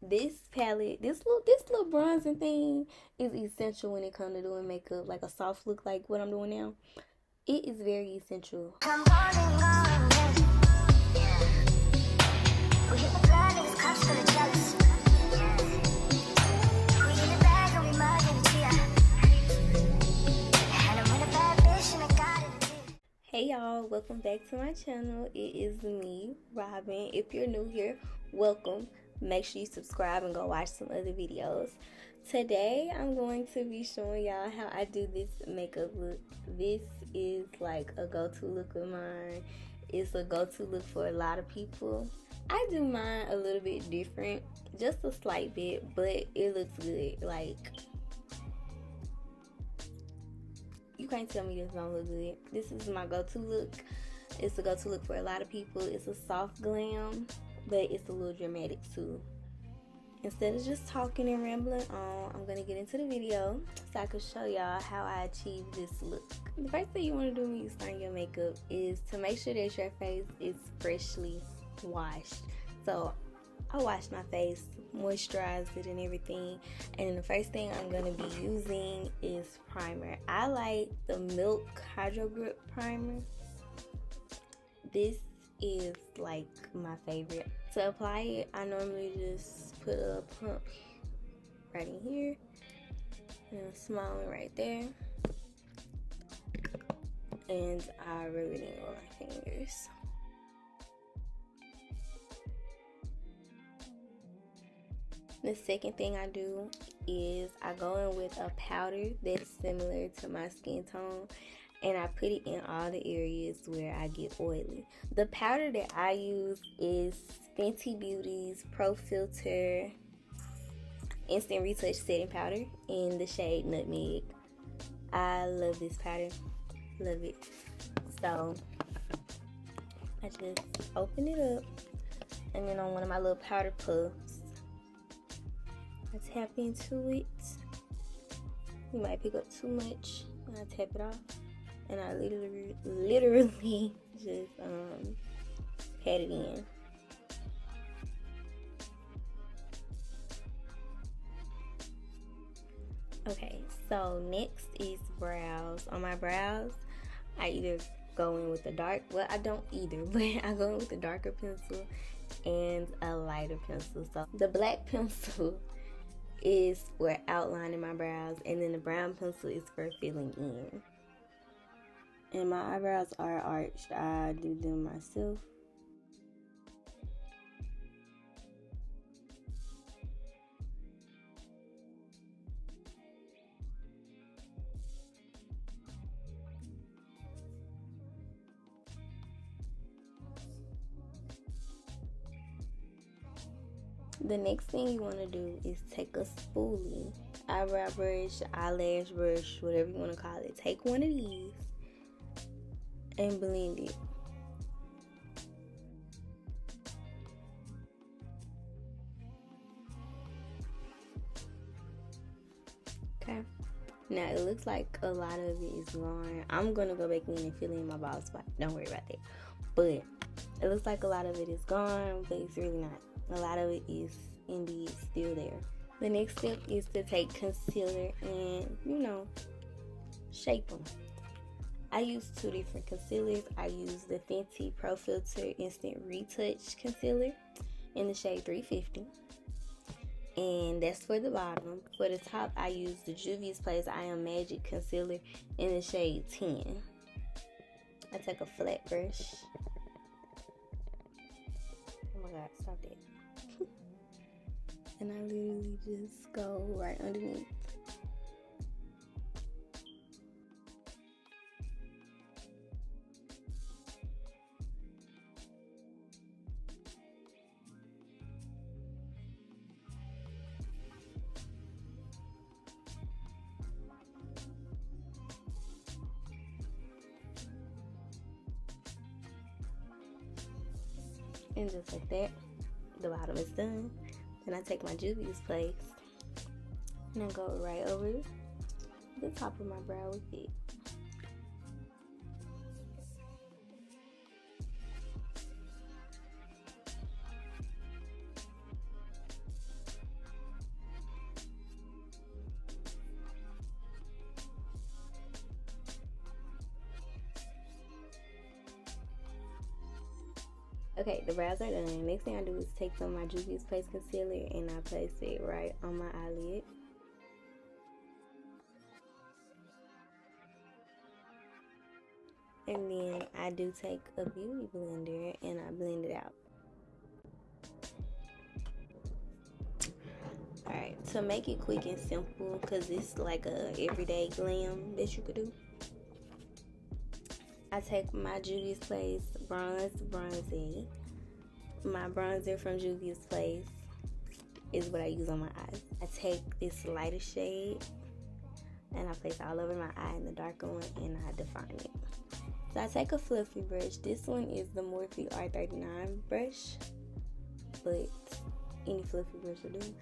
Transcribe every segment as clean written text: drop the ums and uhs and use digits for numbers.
this palette, this little bronzing thing is essential when it comes to doing makeup, like a soft look like what I'm doing now. It is very essential. Hey y'all, welcome back to my channel. It is me, Robyn. If you're new here, welcome. Make sure you subscribe and go watch some other videos. Today I'm going to be showing y'all how I do this makeup look. This is like a go-to look of mine. It's a go-to look for a lot of people. I do mine a little bit different, just a slight bit, but it looks good. Like, you can't tell me this don't look good. This is my go-to look. It's a go-to look for a lot of people. It's a soft glam, but it's a little dramatic too. Instead of just talking and rambling on, I'm gonna get into the video so I can show y'all how I achieve this look. The first thing you want to do when you start your makeup is to make sure that your face is freshly washed. So I wash my face, moisturize it and everything, and the first thing I'm going to be using is primer. I like the Milk HydroGrip primer. This is like my favorite. To apply it, I normally just put a pump right in here and a small one right there, and I rub it in on my fingers. The second thing I do is I go in with a powder that's similar to my skin tone, and I put it in all the areas where I get oily. The powder that I use is Fenty Beauty's Pro Filt'r Instant Retouch Setting Powder in the shade Nutmeg. I love this powder, love it. So I just open it up, and then on one of my little powder puffs, I tap into it. You might pick up too much, and I tap it off, and I literally just pat it in. Okay, so next is brows. On my brows, I either go in with the dark, well, I don't either, but I go in with a darker pencil and a lighter pencil. So the black pencil is for outlining my brows, and then the brown pencil is for filling in. And my eyebrows are arched. I do them myself. The next thing you want to do is take a spoolie, eyebrow brush, eyelash brush, whatever you want to call it. Take one of these and blend it. Okay. Now it looks like a lot of it is gone. I'm going to go back in and fill in my bald spot. Don't worry about that. But it looks like a lot of it is gone, but it's really not. A lot of it is indeed still there. The next step is to take concealer and, you know, shape them. I use two different concealers. I use the Fenty Pro Filt'r Instant Retouch Concealer in the shade 350. And that's for the bottom. For the top, I use the Juvia's Place I Am Magic Concealer in the shade 10. I take a flat brush. Oh my God, stop that. And I literally just go right underneath. And just like that, the bottom is done. Then I take my Juvia's Place and I go right over the top of my brow with it. Okay, the brows are done. Next thing I do is take some of my Juvia's Place concealer and I place it right on my eyelid. And then I do take a beauty blender and I blend it out. Alright, to make it quick and simple, because it's like a everyday glam that you could do, I take my Juvia's Place Bronzée. My bronzer from Juvia's Place is what I use on my eyes. I take this lighter shade and I place it all over my eye, and the darker one, and I define it. So I take a fluffy brush. This one is the Morphe R39 brush, but any fluffy brush will do.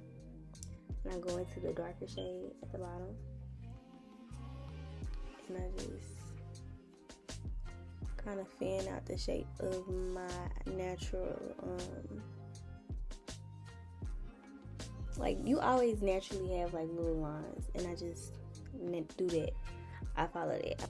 And I go into the darker shade at the bottom, and I just kind of fan out the shape of my natural, like you always naturally have like little lines, and I just do that. I follow that.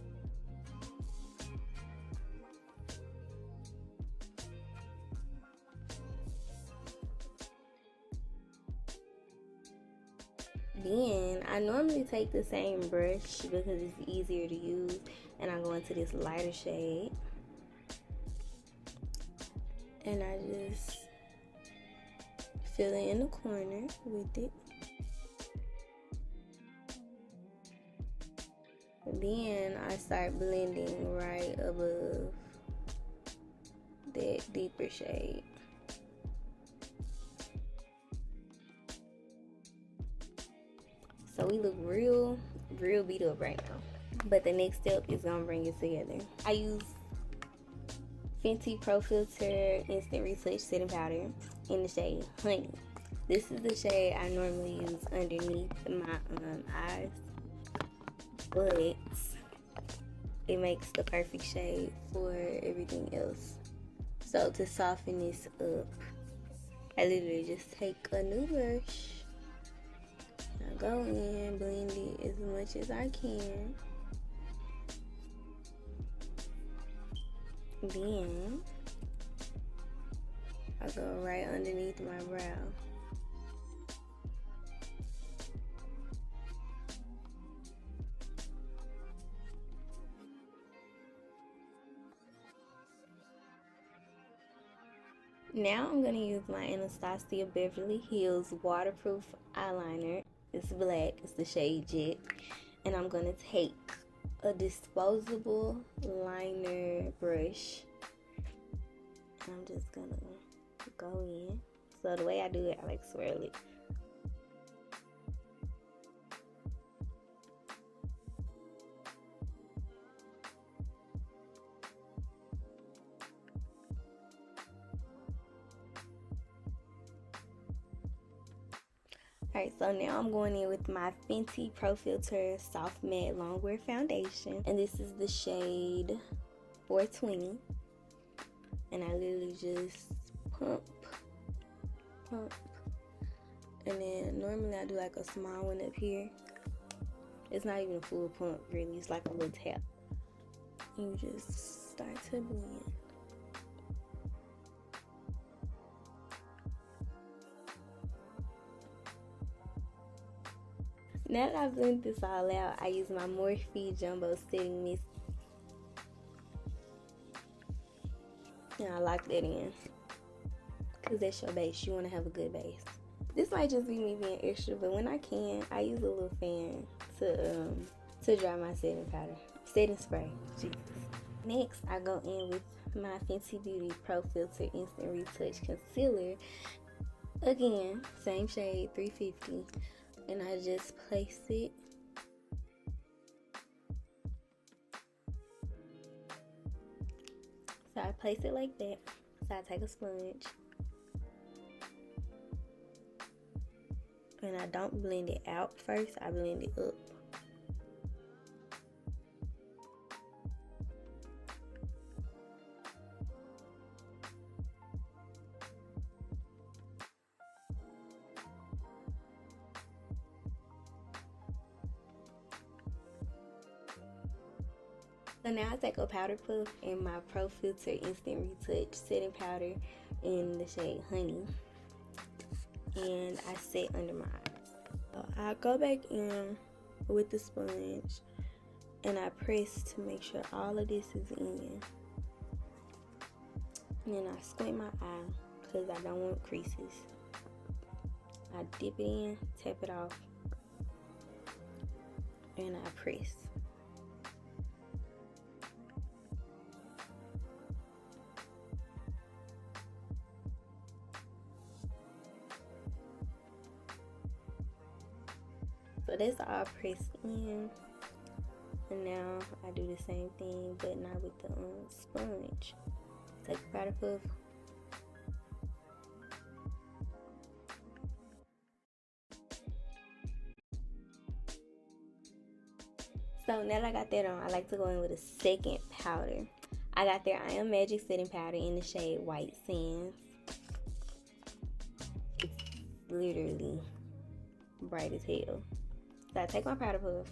Then I normally take the same brush because it's easier to use, and I go into this lighter shade and I just fill it in the corner with it. Then I start blending right above that deeper shade. So we look real beat up right now. But the next step is gonna bring it together. I use Fenty Pro Filt'r Instant Retouch Setting Powder in the shade Honey. This is the shade I normally use underneath my eyes, but it makes the perfect shade for everything else. So to soften this up, I literally just take a new brush. I go in, blend it as much as I can. Then I go right underneath my brow. Now I'm going to use my Anastasia Beverly Hills waterproof eyeliner. It's black, it's the shade Jet. And I'm going to take a disposable liner brush. And I'm just going to go in. So the way I do it, I like swirl it. Alright, so now I'm going in with my Fenty Pro Filt'r Soft Matte Longwear Foundation. And this is the shade 420. And I literally just pump. And then normally I do like a small one up here. It's not even a full pump really, it's like a little tap. And you just start to blend. Now that I've blended this all out, I use my Morphe Jumbo Setting Mist. And I lock that in. Because that's your base. You want to have a good base. This might just be me being extra, but when I can, I use a little fan to dry my setting powder. Setting spray. Jesus. Next, I go in with my Fenty Beauty Pro Filt'r Instant Retouch Concealer. Again, same shade, 350. And I just place it. So I place it like that. So I take a sponge. And I don't blend it out first, I blend it up. So now I take a powder puff and my Pro Filt'r Instant Retouch setting powder in the shade Honey, and I set under my eyes. So I go back in with the sponge and I press to make sure all of this is in. And then I squint my eye because I don't want creases. I dip it in, tap it off, and I press. So that's all pressed in. And now I do the same thing, but not with the sponge. Take a powder puff. So now that I got that on, I like to go in with a second powder. I got their I Am Magic setting powder in the shade White Sands. It's literally bright as hell. So I take my powder puff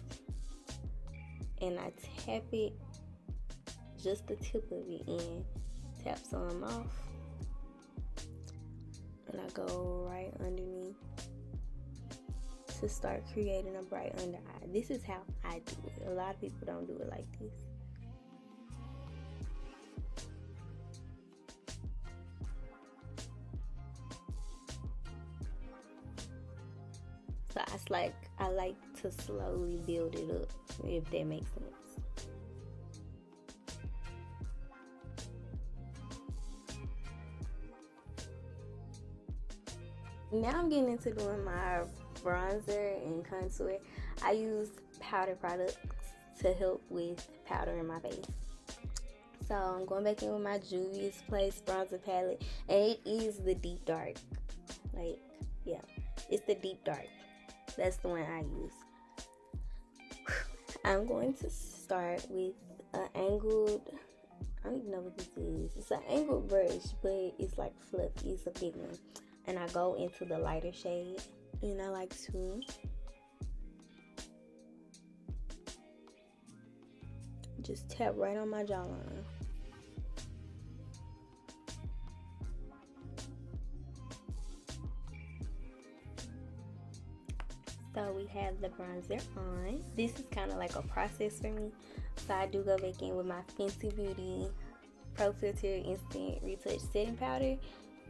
and I tap it, just the tip of it in, tap some off, and I go right underneath to start creating a bright under eye. This is how I do it. A lot of people don't do it like this. So I like to slowly build it up, if that makes sense. Now I'm getting into doing my bronzer and contour. I use powder products to help with powder in my face. So I'm going back in with my Juvia's Place bronzer palette, and it is the deep dark. Like, yeah, it's the deep dark. That's the one I use. I'm going to start with an angled, I don't even know what this is. It's an angled brush, but it's like fluffy. It's a big one. And I go into the lighter shade, and I like to just tap right on my jawline. So we have the bronzer on. This is kind of like a process for me. So I do go back in with my Fenty Beauty Pro Filt'r Instant Retouch setting powder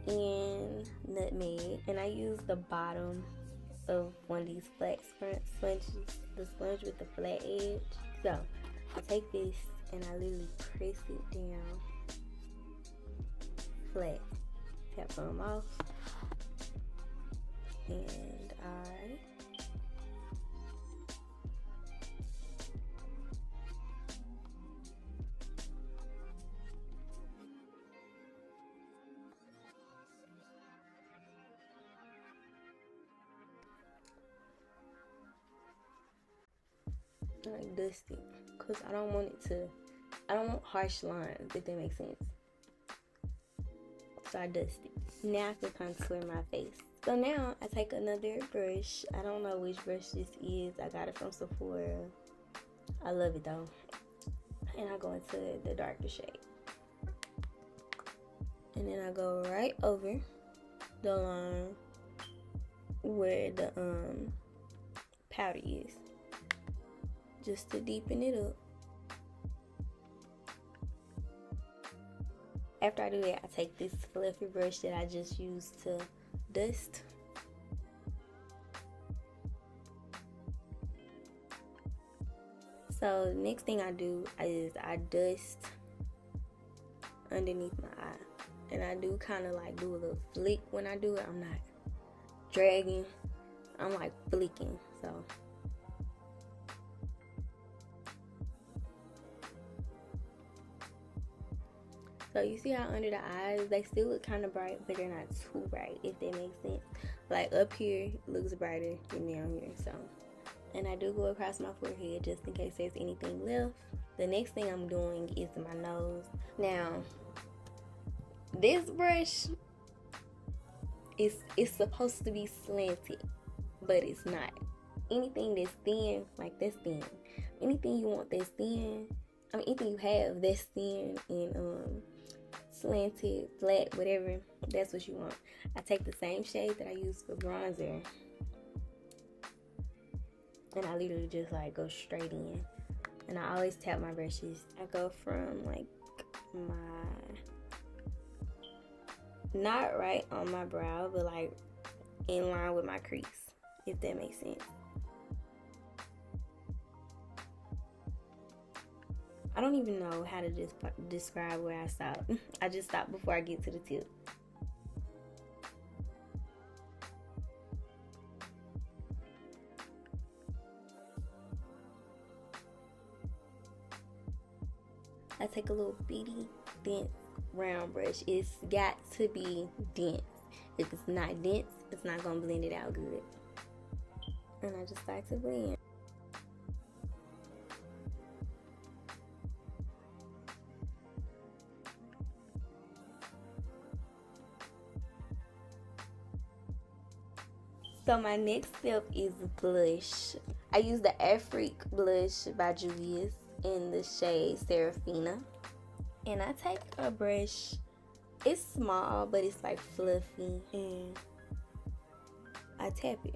and Nutmeg. And I use the bottom of one of these flat sponges, the sponge with the flat edge. So I take this and I literally press it down flat. Tap some off. And I like dust it, because I don't want harsh lines, if that makes sense. So I dust it. Now I can contour my face. So now I take another brush. I don't know which brush this is. I got it from Sephora. I love it though. And I go into the darker shade. And then I go right over the line where the powder is, just to deepen it up. After I do that, I take this fluffy brush that I just used to dust. So the next thing I do is I dust underneath my eye. And I do kind of like do a little flick when I do it. I'm not dragging, I'm like flicking. So you see how under the eyes, they still look kind of bright, but they're not too bright, if that makes sense. Like up here, it looks brighter than down here, so. And I do go across my forehead just in case there's anything left. The next thing I'm doing is my nose. Now, this brush is supposed to be slanted, but it's not. Anything that's thin, like that's thin. Anything you want that's thin, I mean, anything you have that's thin and slanted, flat, whatever, that's what you want. I take the same shade that I use for bronzer, and I literally just like go straight in. And I always tap my brushes. I go from like not right on my brow, but like in line with my crease, if that makes sense. I don't even know how to describe where I stop. I just stop before I get to the tip. I take a little bitty dense round brush. It's got to be dense. If it's not dense, it's not gonna blend it out good. And I just start to blend. So my next step is blush. I use the Afrique blush by Juvia in the shade Serafina. And I take a brush, it's small, but it's like fluffy, and I tap it.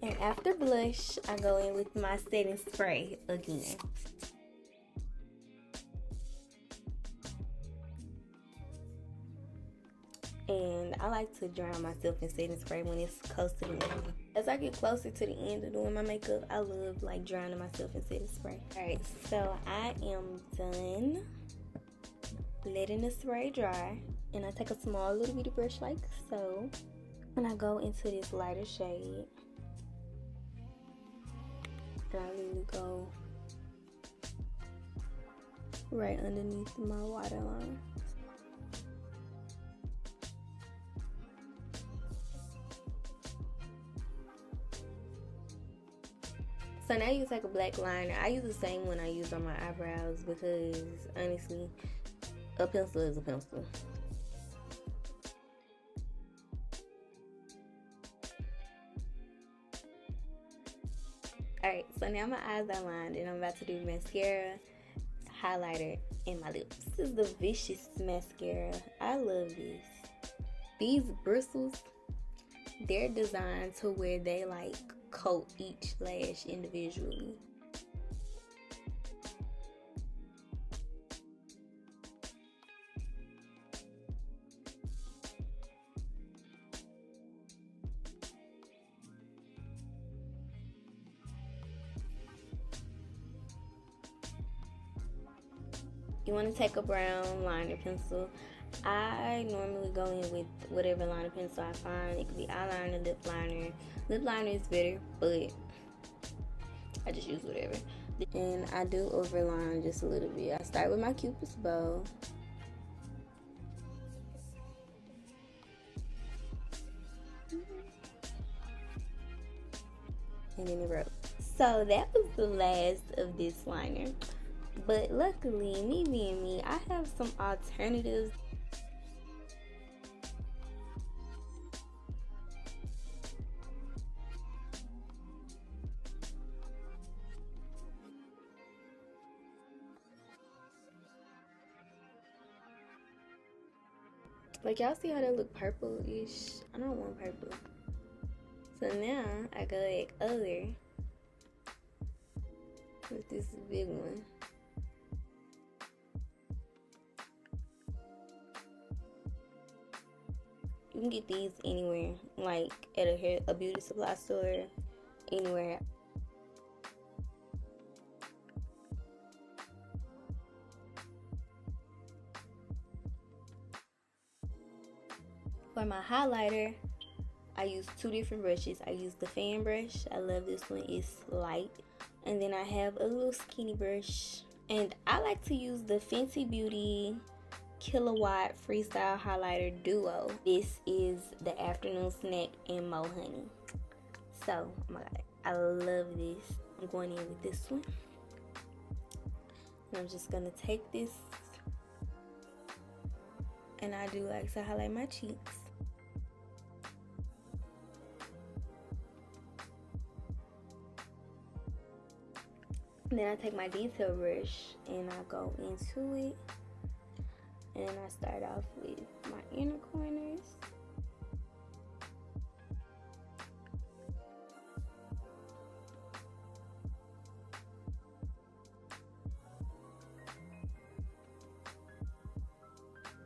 And after blush, I go in with my setting spray again. And I like to drown myself in setting spray when it's close to the end. As I get closer to the end of doing my makeup, I love like drowning myself in setting spray. Alright, so I am done letting the spray dry. And I take a small little bitty brush like so. And I go into this lighter shade. And I really go right underneath my waterline. So now you take a black liner. I use the same one I use on my eyebrows because honestly, a pencil is a pencil. Alright, so now my eyes are lined and I'm about to do mascara, highlighter, and my lips. This is the Vicious mascara. I love this. These bristles, they're designed to where they like coat each lash individually. You want to take a brown liner pencil. I normally go in with whatever liner pencil I find. It could be eyeliner, lip liner. Lip liner is better, but I just use whatever. And I do overline just a little bit. I start with my Cupid's bow. And then it broke. So that was the last of this liner. But luckily, me being me, I have some alternatives. Like, y'all see how that look purple-ish? I don't want purple. So now, I go like other with this big one. You can get these anywhere, like at a beauty supply store, anywhere. For my highlighter, I use two different brushes. I use the fan brush. I love this one. It's light. And then I have a little skinny brush. And I like to use the Fenty Beauty Kilowatt Freestyle Highlighter Duo. This is the Afternoon Snack in Mo Honey. So, oh my god, I love this. I'm going in with this one. And I'm just going to take this. And I do like to highlight my cheeks. Then I take my detail brush and I go into it. And I start off with my inner corners.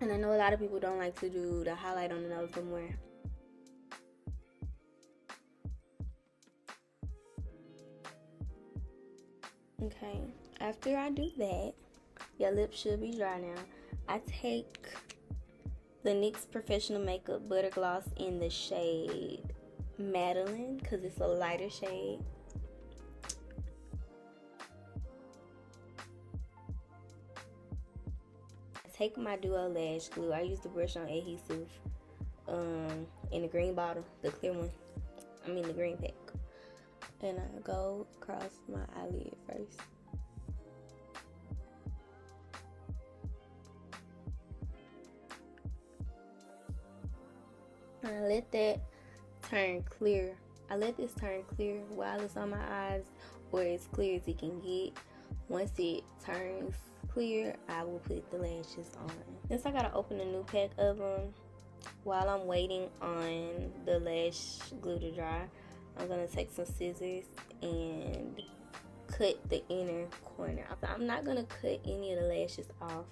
And I know a lot of people don't like to do the highlight on the nose no more. Okay, after I do that, your lips should be dry now. I take the NYX Professional Makeup Buttergloss in the shade Madeline, because it's a lighter shade. I take my Duo Lash Glue. I use the brush on adhesive in the green bottle, the clear one. I mean the green pack. And I go across my eyelid first. And I let that turn clear. I let this turn clear while it's on my eyes, or as clear as it can get. Once it turns clear, I will put the lashes on. Since I gotta open a new pack of them, while I'm waiting on the lash glue to dry, I'm gonna take some scissors and cut the inner corner. I'm not gonna cut any of the lashes off,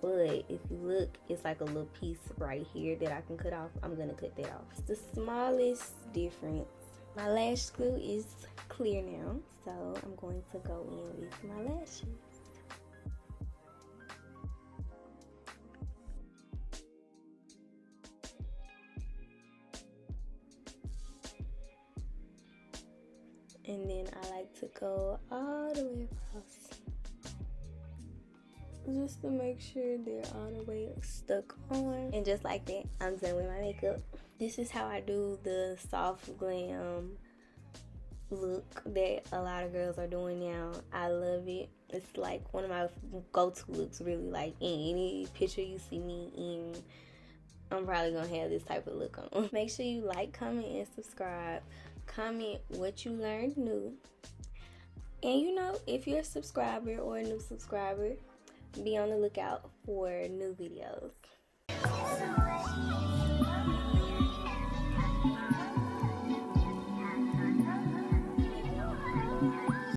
but if you look, it's like a little piece right here that I can cut off. I'm gonna cut that off. It's the smallest difference. My lash glue is clear now, so I'm going to go in with my lashes. And then I like to go all the way across, just to make sure they're all the way stuck on. And just like that, I'm done with my makeup. This is how I do the soft glam look that a lot of girls are doing now. I love it. It's like one of my go-to looks, really. Like in any picture you see me in, I'm probably gonna have this type of look on. Make sure you like, comment, and subscribe. Comment what you learned new. And you know, if you're a subscriber or a new subscriber, be on the lookout for new videos.